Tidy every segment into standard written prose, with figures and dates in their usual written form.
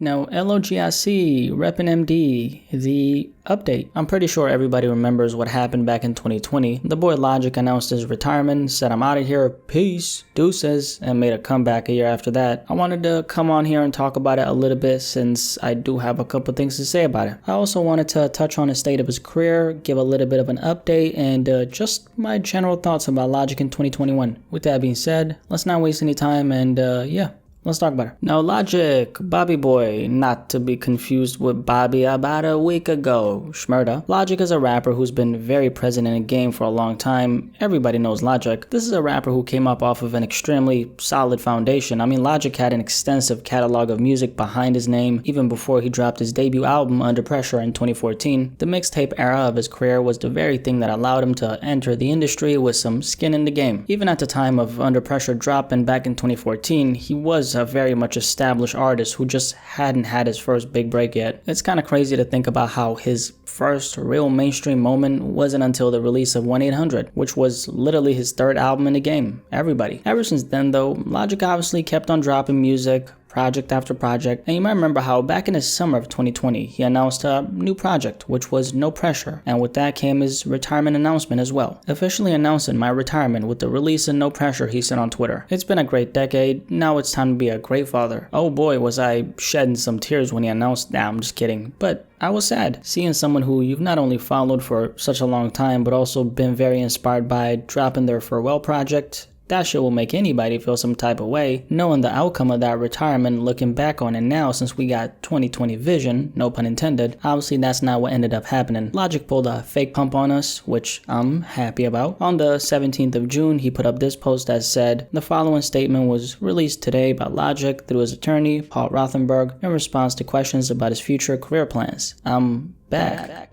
Now, LOGIC, Reppin' MD, the update. I'm pretty sure everybody remembers what happened back in 2020. The boy Logic announced his retirement, said I'm out of here, peace, deuces, and made a comeback a year after that. I wanted to come on here and talk about it a little bit since I do have a couple things to say about it. I also wanted to touch on the state of his career, give a little bit of an update, and just my general thoughts about Logic in 2021. With that being said, let's not waste any time and yeah. Let's talk about it. Now, Logic, Bobby Boy, not to be confused with Bobby about a week ago, Shmurda. Logic is a rapper who's been very present in the game for a long time. Everybody knows Logic. This is a rapper who came up off of an extremely solid foundation. I mean, Logic had an extensive catalog of music behind his name even before he dropped his debut album, Under Pressure, in 2014. The mixtape era of his career was the very thing that allowed him to enter the industry with some skin in the game. Even at the time of Under Pressure dropping back in 2014, he was a very much established artist who just hadn't had his first big break yet. It's kind of crazy to think about how his first real mainstream moment wasn't until the release of 1-800, which was literally his third album in the game. Everybody. Ever since then though, Logic obviously kept on dropping music, project after project, and you might remember how back in the summer of 2020 he announced a new project, which was No Pressure, and with that came his retirement announcement as well. Officially announcing my retirement with the release of No Pressure, he said on Twitter. It's been a great decade, now it's time to be a great father. Oh boy, was I shedding some tears when he announced. Nah, I'm just kidding, but I was sad seeing someone who you've not only followed for such a long time but also been very inspired by dropping their farewell project. That shit will make anybody feel some type of way, knowing the outcome of that retirement, looking back on it now since we got 2020 vision, no pun intended. Obviously that's not what ended up happening. Logic pulled a fake pump on us, which I'm happy about. On the 17th of June, he put up this post that said, the following statement was released today by Logic through his attorney, Paul Rothenberg, in response to questions about his future career plans. I'm back.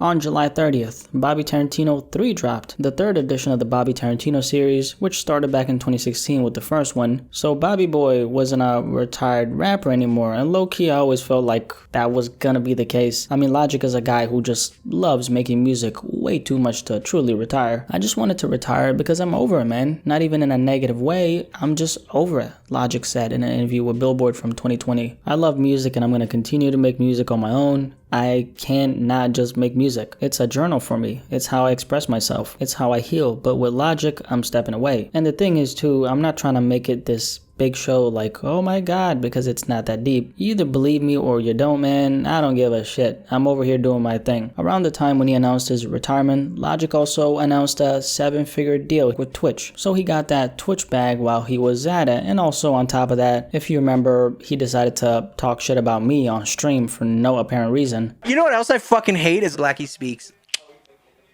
On July 30th, Bobby Tarantino 3 dropped, the third edition of the Bobby Tarantino series, which started back in 2016 with the first one. So Bobby Boy wasn't a retired rapper anymore, and low-key I always felt like that was gonna be the case. I mean, Logic is a guy who just loves making music way too much to truly retire. I just wanted to retire because I'm over it, man. Not even in a negative way, I'm just over it, Logic said in an interview with Billboard from 2020. I love music and I'm gonna continue to make music on my own. I can't not just make music. It's a journal for me. It's how I express myself. It's how I heal. But with Logic, I'm stepping away. And the thing is too, I'm not trying to make it this big show like, oh my god, because it's not that deep. You either believe me or you don't, man. I don't give a shit. I'm over here doing my thing. Around the time when he announced his retirement, Logic also announced a 7-figure deal with Twitch. So he got that Twitch bag while he was at it. And also on top of that, if you remember, he decided to talk shit about me on stream for no apparent reason. You know what else I fucking hate is BlackySpeakz.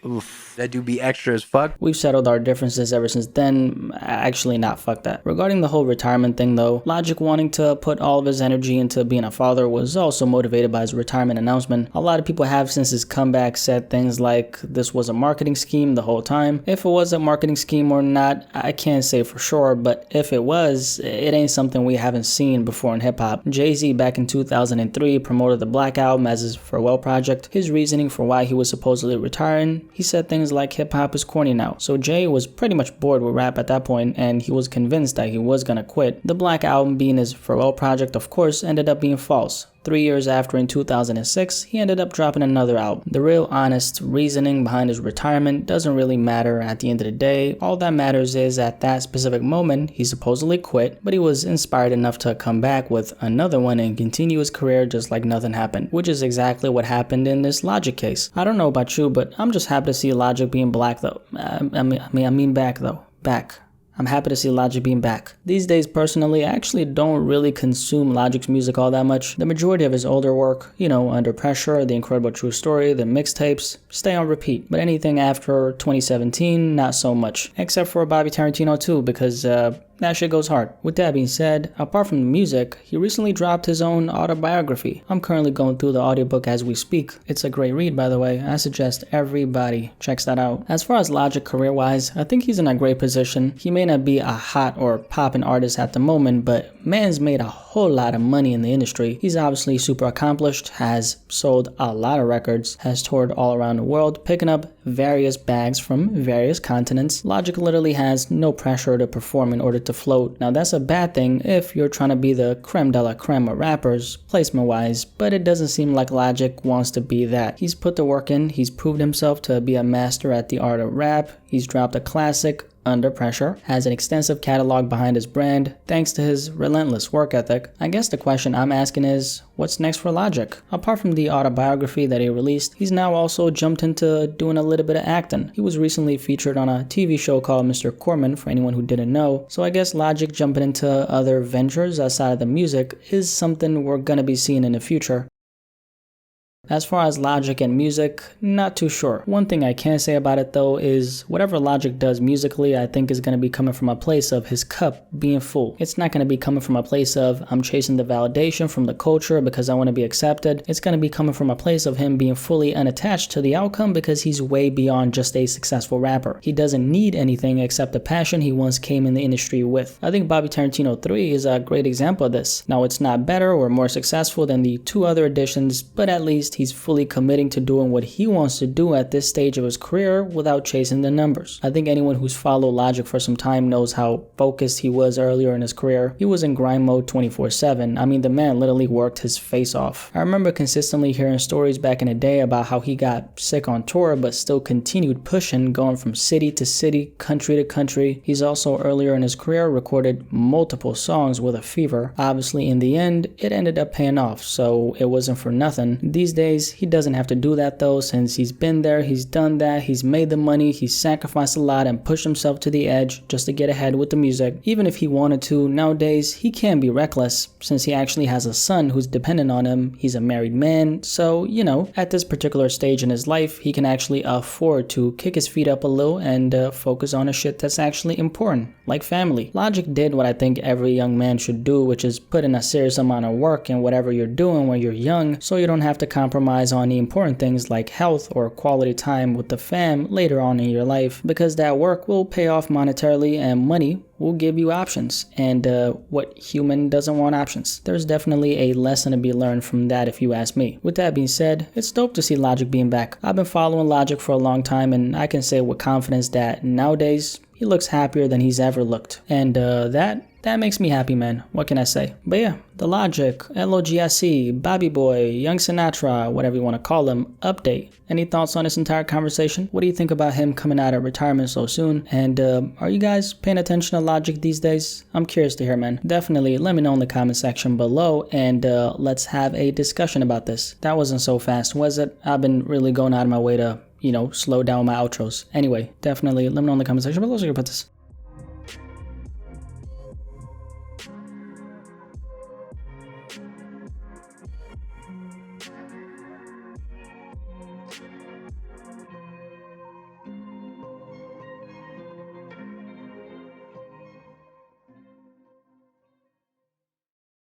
Oof, that do be extra as fuck. We've settled our differences ever since then. Actually not, fuck that. Regarding the whole retirement thing though, Logic wanting to put all of his energy into being a father was also motivated by his retirement announcement. A lot of people have since his comeback said things like this was a marketing scheme the whole time. If it was a marketing scheme or not, I can't say for sure, but if it was, it ain't something we haven't seen before in hip-hop. Jay-Z back in 2003 promoted the Black Album as his farewell project. His reasoning for why he was supposedly retiring, he said things like hip-hop is corny now. So Jay was pretty much bored with rap at that point and he was convinced that he was gonna quit. The Black Album being his farewell project of course ended up being false. 3 years after, in 2006, he ended up dropping another album. The real honest reasoning behind his retirement doesn't really matter at the end of the day. All that matters is at that specific moment, he supposedly quit, but he was inspired enough to come back with another one and continue his career just like nothing happened, which is exactly what happened in this Logic case. I don't know about you, but I'm just happy to see Logic being black though. I mean back though. Back. I'm happy to see Logic being back. These days, personally, I actually don't really consume Logic's music all that much. The majority of his older work, you know, Under Pressure, The Incredible True Story, the mixtapes, stay on repeat. But anything after 2017, not so much. Except for Bobby Tarantino too, because that shit goes hard. With that being said, apart from the music, he recently dropped his own autobiography. I'm currently going through the audiobook as we speak. It's a great read, by the way. I suggest everybody checks that out. As far as Logic career-wise, I think he's in a great position. He may not be a hot or poppin' artist at the moment, but man's made a whole lot of money in the industry. He's obviously super accomplished, has sold a lot of records, has toured all around the world, picking up various bags from various continents. Logic literally has no pressure to perform in order to to float. Now that's a bad thing if you're trying to be the creme de la creme of rappers, placement wise, but it doesn't seem like Logic wants to be that. He's put the work in, he's proved himself to be a master at the art of rap, he's dropped a classic, Under Pressure, has an extensive catalog behind his brand, thanks to his relentless work ethic. I guess the question I'm asking is, what's next for Logic? Apart from the autobiography that he released, he's now also jumped into doing a little bit of acting. He was recently featured on a TV show called Mr. Corman, for anyone who didn't know, so I guess Logic jumping into other ventures outside of the music is something we're gonna be seeing in the future. As far as Logic and music, not too sure. One thing I can say about it though is whatever Logic does musically, I think is going to be coming from a place of his cup being full. It's not going to be coming from a place of I'm chasing the validation from the culture because I want to be accepted. It's going to be coming from a place of him being fully unattached to the outcome because he's way beyond just a successful rapper. He doesn't need anything except the passion he once came in the industry with. I think Bobby Tarantino 3 is a great example of this. Now it's not better or more successful than the two other editions, but at least he's fully committing to doing what he wants to do at this stage of his career without chasing the numbers. I think anyone who's followed Logic for some time knows how focused he was earlier in his career. He was in grind mode 24/7. I mean, the man literally worked his face off. I remember consistently hearing stories back in the day about how he got sick on tour but still continued pushing, going from city to city, country to country. He's also earlier in his career recorded multiple songs with a fever. Obviously in the end, it ended up paying off, so it wasn't for nothing. These days, he doesn't have to do that though, since he's been there, he's done that, he's made the money, he's sacrificed a lot and pushed himself to the edge just to get ahead with the music. Even if he wanted to, nowadays, he can be reckless, since he actually has a son who's dependent on him, he's a married man, so, you know, at this particular stage in his life, he can actually afford to kick his feet up a little and focus on a shit that's actually important, like family. Logic did what I think every young man should do, which is put in a serious amount of work in whatever you're doing when you're young, so you don't have to compromise on the important things like health or quality time with the fam later on in your life, because that work will pay off monetarily and money will give you options, and what human doesn't want options? There's definitely a lesson to be learned from that if you ask me. With that being said, it's dope to see Logic being back. I've been following Logic for a long time and I can say with confidence that nowadays he looks happier than he's ever looked, and that makes me happy, man. What can I say? But yeah, the Logic, LOGIC, Bobby Boy, Young Sinatra, whatever you want to call him, update. Any thoughts on this entire conversation? What do you think about him coming out of retirement so soon? And are you guys paying attention to Logic these days? I'm curious to hear, man. Definitely let me know in the comment section below, and let's have a discussion about this. That wasn't so fast, was it? I've been really going out of my way to, you know, slow down my outros. Anyway, definitely let me know in the comment section below so you can put this.